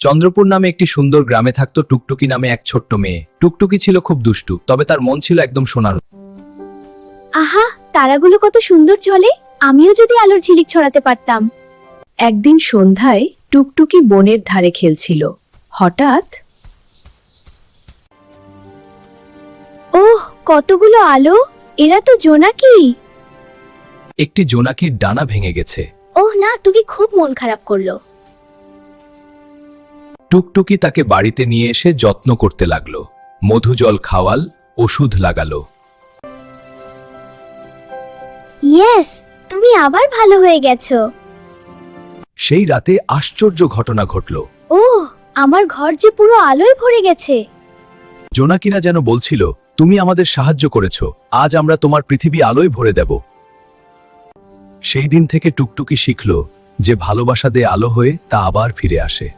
চন্দ্রপুর নামে একটি সুন্দর গ্রামে থাকতো টুকটুকি নামে এক ছোট্ট মেয়ে। টুকটুকি ছিল খুব দুষ্টু, তবে তার মন ছিল একদম সোনার। আহা, তারাগুলো কত সুন্দর জ্বলে, আমিও যদি আলোর ঝিলিক ছড়াতে পারতাম। একদিন সন্ধ্যায় টুকটুকি বনের ধারে খেলছিল। হঠাৎ ওহ, কতগুলো আলো! এরা তো জোনাকি। একটি জোনাকির ডানা ভেঙে গেছে। ওহ না, টুকি খুব মন খারাপ করলো। টুকটুকি তাকে বাড়িতে নিয়ে এসে যত্ন করতে লাগলো। মধু জল খাওয়াল, ওষুধ লাগালো। ইয়েস, তুমি আবার ভালো হয়ে গেছো। সেই রাতে আশ্চর্য ঘটনা ঘটল। ওহ, আমার ঘর যে পুরো আলোয় ভরে গেছে। জোনাকিরা যেন বলছিল, তুমি আমাদের সাহায্য করেছো, আজ আমরা তোমার পৃথিবী আলোয় ভরে দেব। সেই দিন থেকে টুকটুকি শিখল যে ভালোবাসা দিয়ে আলো হয়ে তা আবার ফিরে আসে।